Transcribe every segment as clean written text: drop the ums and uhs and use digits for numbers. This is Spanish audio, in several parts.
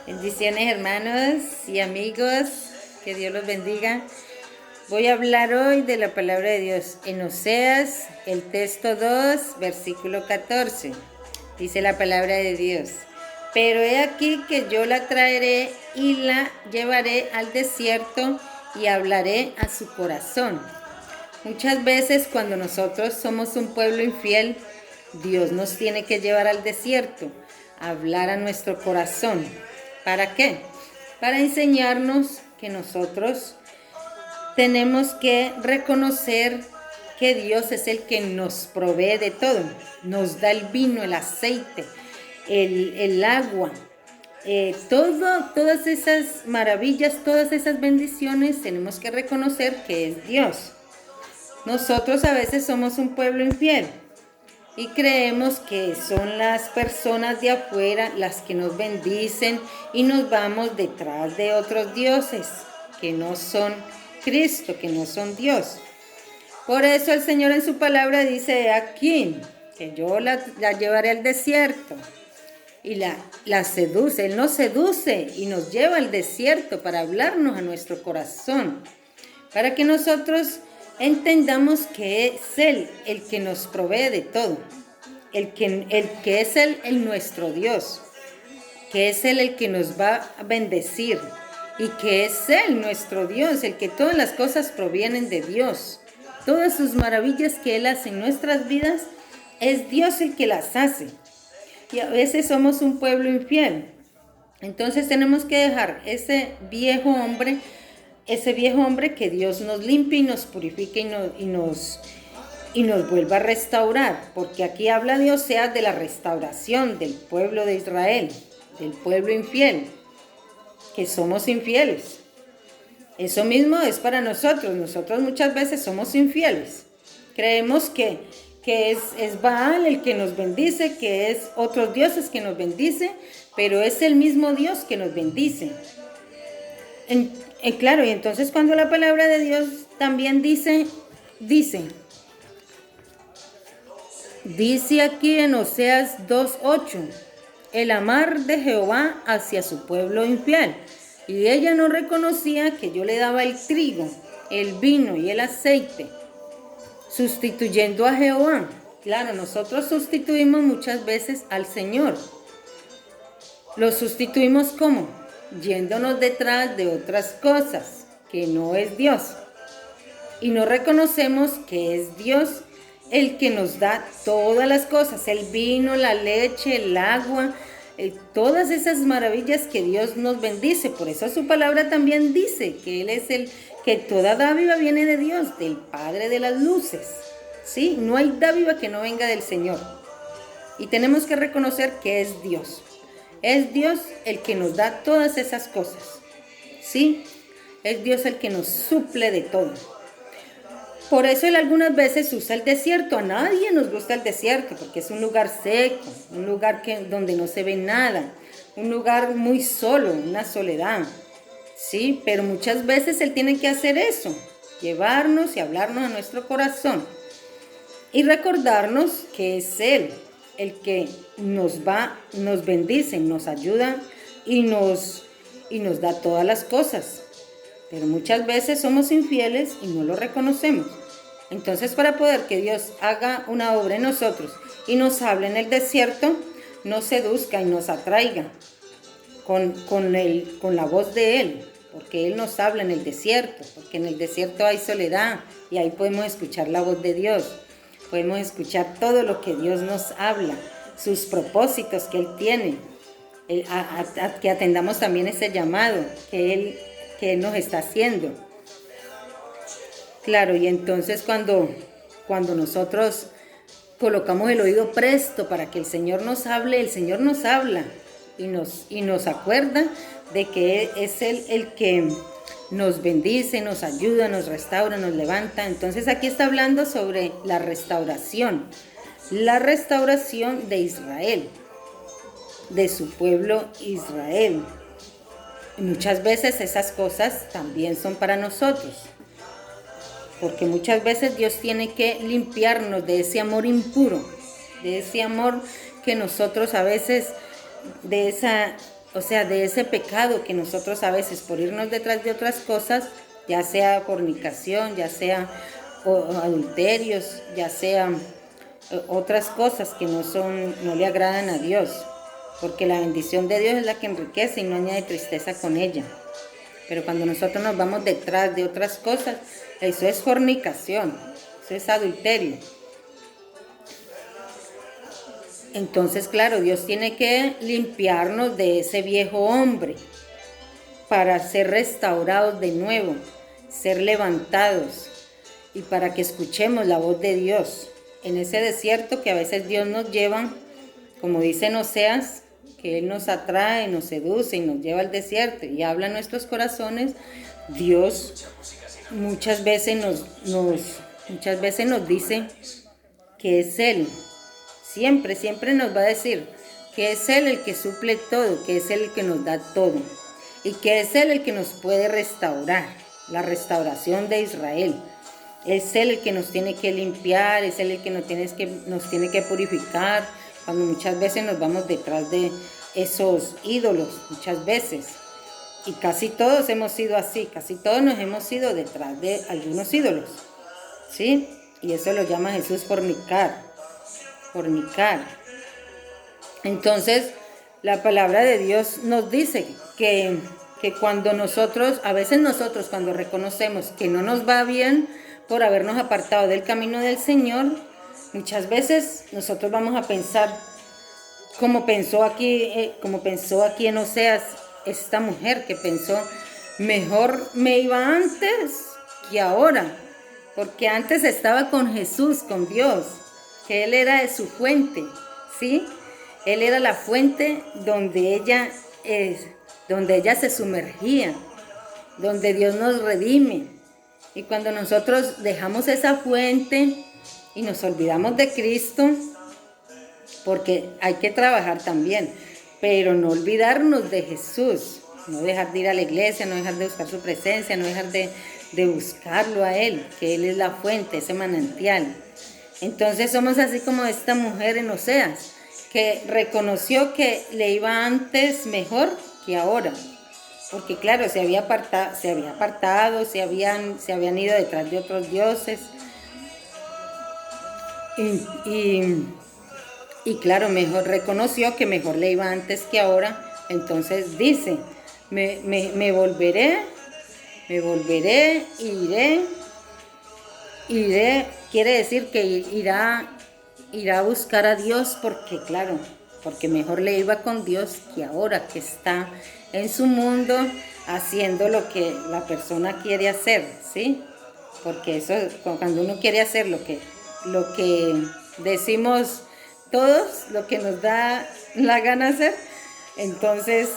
Bendiciones hermanos y amigos, que Dios los bendiga. Voy a hablar hoy de la palabra de Dios en Oseas, el texto 2, versículo 14. Dice la palabra de Dios: pero he aquí que yo la traeré y la llevaré al desierto y hablaré a su corazón. Muchas veces cuando nosotros somos un pueblo infiel, Dios nos tiene que llevar al desierto, a hablar a nuestro corazón. ¿Para qué? Para enseñarnos que nosotros tenemos que reconocer que Dios es el que nos provee de todo. Nos da el vino, el aceite, el agua, todas esas maravillas, todas esas bendiciones, tenemos que reconocer que es Dios. Nosotros a veces somos un pueblo infiel y creemos que son las personas de afuera las que nos bendicen y nos vamos detrás de otros dioses que no son Cristo, que no son Dios. Por eso el Señor en su palabra dice aquí que yo la llevaré al desierto y la seduce. Él nos seduce y nos lleva al desierto para hablarnos a nuestro corazón, para que nosotros entendamos que es Él el que nos provee de todo, el que es Él nuestro Dios, que es Él el que nos va a bendecir y que es Él nuestro Dios, el que todas las cosas provienen de Dios. Todas sus maravillas que Él hace en nuestras vidas, es Dios el que las hace. Y a veces somos un pueblo infiel. Entonces tenemos que dejar ese viejo hombre que Dios nos limpie y nos purifique y nos vuelva a restaurar, porque aquí habla de Oseas de la restauración del pueblo de Israel, del pueblo infiel, que somos infieles. Eso mismo es para nosotros. Nosotros muchas veces somos infieles. Creemos que es Baal el que nos bendice, que es otros dioses que nos bendice, pero es el mismo Dios que nos bendice. Claro, y entonces cuando la palabra de Dios también dice aquí en Oseas 2:8, el amar de Jehová hacia su pueblo infiel. Y ella no reconocía que yo le daba el trigo, el vino y el aceite, sustituyendo a Jehová. Claro, nosotros sustituimos muchas veces al Señor. Lo sustituimos ¿cómo? Yéndonos detrás de otras cosas, que no es Dios. Y no reconocemos que es Dios el que nos da todas las cosas, el vino, la leche, el agua, todas esas maravillas que Dios nos bendice. Por eso su palabra también dice que Él es que toda dádiva viene de Dios, del Padre de las luces. ¿Sí? No hay dádiva que no venga del Señor. Y tenemos que reconocer que es Dios. Es Dios el que nos da todas esas cosas. ¿Sí? Es Dios el que nos suple de todo. Por eso Él algunas veces usa el desierto. A nadie nos gusta el desierto porque es un lugar seco, un lugar donde no se ve nada, un lugar muy solo, una soledad. Sí, pero muchas veces Él tiene que hacer eso, llevarnos y hablarnos a nuestro corazón y recordarnos que es Él el que nos bendice, nos ayuda y nos da todas las cosas. Pero muchas veces somos infieles y no lo reconocemos. Entonces, para poder que Dios haga una obra en nosotros y nos hable en el desierto, nos seduzca y nos atraiga con la voz de Él, porque Él nos habla en el desierto, porque en el desierto hay soledad y ahí podemos escuchar la voz de Dios, podemos escuchar todo lo que Dios nos habla, sus propósitos que Él tiene, que atendamos también ese llamado que Él nos está haciendo. Claro, y entonces cuando nosotros colocamos el oído presto para que el Señor nos hable, el Señor nos habla y nos acuerda de que es Él el que nos bendice, nos ayuda, nos restaura, nos levanta. Entonces aquí está hablando sobre la restauración de Israel, de su pueblo Israel. Y muchas veces esas cosas también son para nosotros, porque muchas veces Dios tiene que limpiarnos de ese amor impuro, de ese amor que nosotros a veces, de esa o sea, de ese pecado que nosotros a veces por irnos detrás de otras cosas, ya sea fornicación, ya sea adulterios, ya sea otras cosas que no le agradan a Dios, porque la bendición de Dios es la que enriquece y no añade tristeza con ella. Pero cuando nosotros nos vamos detrás de otras cosas, eso es fornicación, eso es adulterio. Entonces, claro, Dios tiene que limpiarnos de ese viejo hombre para ser restaurados de nuevo, ser levantados y para que escuchemos la voz de Dios en ese desierto que a veces Dios nos lleva, como dice en Oseas, que Él nos atrae, nos seduce y nos lleva al desierto y habla en nuestros corazones. Dios muchas veces nos dice que es Él. Siempre nos va a decir que es Él el que suple todo, que es Él el que nos da todo y que es Él el que nos puede restaurar, la restauración de Israel. Es Él el que nos tiene que limpiar, es Él el que nos tiene que purificar, cuando muchas veces nos vamos detrás de esos ídolos, muchas veces. Y casi todos hemos sido así, casi todos nos hemos ido detrás de algunos ídolos, ¿sí? Y eso lo llama Jesús fornicar. Entonces, la palabra de Dios nos dice que cuando a veces nosotros cuando reconocemos que no nos va bien por habernos apartado del camino del Señor, muchas veces nosotros vamos a pensar, como pensó aquí en Oseas, esta mujer que pensó, mejor me iba antes que ahora, porque antes estaba con Jesús, con Dios, que Él era de su fuente, ¿sí? Él era la fuente donde ella se sumergía, donde Dios nos redime. Y cuando nosotros dejamos esa fuente y nos olvidamos de Cristo, porque hay que trabajar también, pero no olvidarnos de Jesús, no dejar de ir a la iglesia, no dejar de buscar su presencia, no dejar de buscarlo a Él, que Él es la fuente, ese manantial. Entonces somos así como esta mujer en Oseas, que reconoció que le iba antes mejor que ahora, porque claro, se habían ido detrás de otros dioses, y claro, mejor reconoció que mejor le iba antes que ahora. Entonces dice, me volveré, iré, quiere decir que irá a buscar a Dios, porque claro, porque mejor le iba con Dios que ahora que está en su mundo haciendo lo que la persona quiere hacer, ¿sí? Porque eso, cuando uno quiere hacer lo que decimos todos, lo que nos da la gana hacer, entonces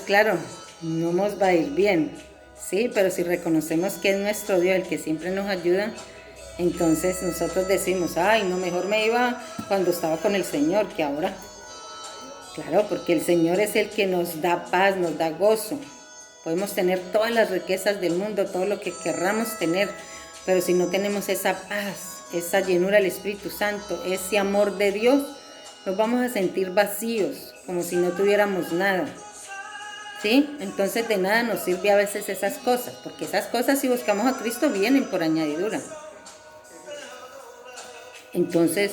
claro, no nos va a ir bien, ¿sí? Pero si reconocemos que es nuestro Dios el que siempre nos ayuda, entonces nosotros decimos, ay, no, mejor me iba cuando estaba con el Señor que ahora. Claro, porque el Señor es el que nos da paz, nos da gozo. Podemos tener todas las riquezas del mundo, todo lo que querramos tener, pero si no tenemos esa paz, esa llenura del Espíritu Santo, ese amor de Dios, nos vamos a sentir vacíos, como si no tuviéramos nada, ¿sí? Entonces de nada nos sirve a veces esas cosas, porque esas cosas, si buscamos a Cristo, vienen por añadidura. Entonces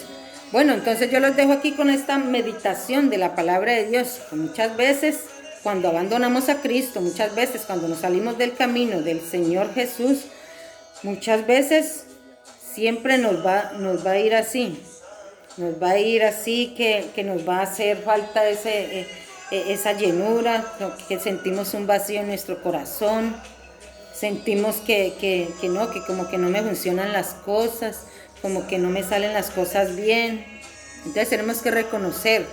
yo los dejo aquí con esta meditación de la palabra de Dios. Muchas veces cuando abandonamos a Cristo, muchas veces cuando nos salimos del camino del Señor Jesús, muchas veces siempre nos va a ir así. Nos va a ir así, que nos va a hacer falta esa llenura, que sentimos un vacío en nuestro corazón, sentimos que como que no me funcionan las cosas, como que no me salen las cosas bien. Entonces tenemos que reconocer,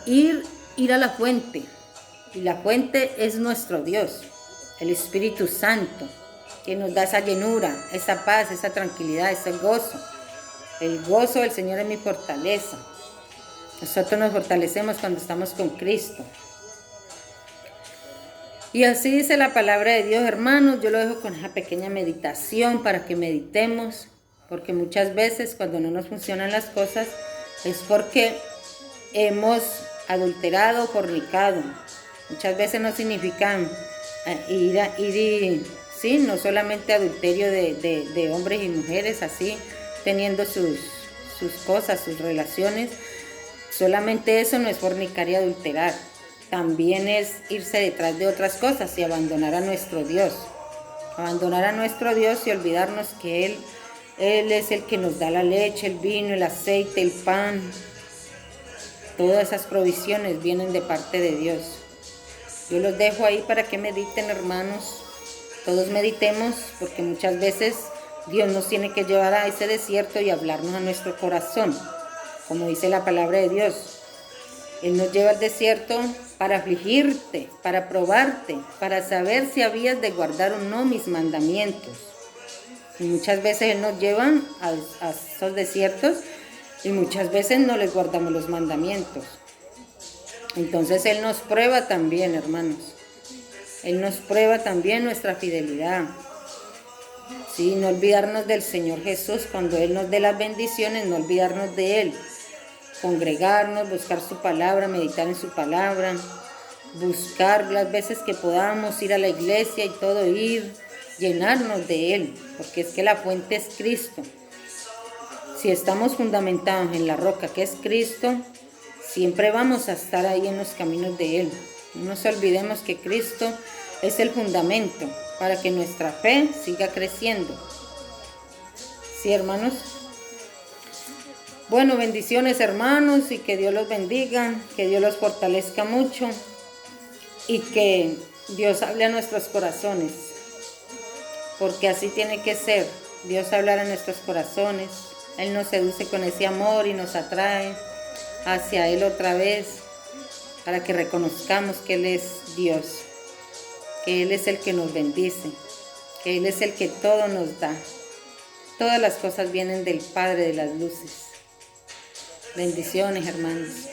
ir a la fuente, y la fuente es nuestro Dios, el Espíritu Santo, que nos da esa llenura, esa paz, esa tranquilidad, ese gozo. El gozo del Señor es mi fortaleza. Nosotros nos fortalecemos cuando estamos con Cristo. Y así dice la palabra de Dios, hermanos. Yo lo dejo con esa pequeña meditación para que meditemos, porque muchas veces cuando no nos funcionan las cosas es porque hemos adulterado, fornicado. Muchas veces no significan sí, no solamente adulterio de hombres y mujeres, así, teniendo sus cosas, sus relaciones. Solamente eso no es fornicar y adulterar. También es irse detrás de otras cosas y abandonar a nuestro Dios. Abandonar a nuestro Dios y olvidarnos que Él es el que nos da la leche, el vino, el aceite, el pan. Todas esas provisiones vienen de parte de Dios. Yo los dejo ahí para que mediten, hermanos. Todos meditemos, porque muchas veces Dios nos tiene que llevar a ese desierto y hablarnos a nuestro corazón, como dice la palabra de Dios. Él nos lleva al desierto para afligirte, para probarte, para saber si habías de guardar o no mis mandamientos. Y muchas veces Él nos lleva a esos desiertos y muchas veces no les guardamos los mandamientos. Entonces Él nos prueba también, hermanos. Él nos prueba también nuestra fidelidad. Sí, no olvidarnos del Señor Jesús cuando Él nos dé las bendiciones, no olvidarnos de Él. Congregarnos, buscar su palabra, meditar en su palabra, buscar las veces que podamos ir a la iglesia y todo, llenarnos de Él, porque es que la fuente es Cristo. Si estamos fundamentados en la roca que es Cristo, siempre vamos a estar ahí en los caminos de Él. No nos olvidemos que Cristo es el fundamento para que nuestra fe siga creciendo. ¿Sí, hermanos? Bueno, bendiciones, hermanos, y que Dios los bendiga, que Dios los fortalezca mucho y que Dios hable a nuestros corazones, porque así tiene que ser. Dios hablar a nuestros corazones. Él nos seduce con ese amor y nos atrae hacia Él otra vez, para que reconozcamos que Él es Dios, que Él es el que nos bendice, que Él es el que todo nos da. Todas las cosas vienen del Padre de las luces. Bendiciones, hermanos.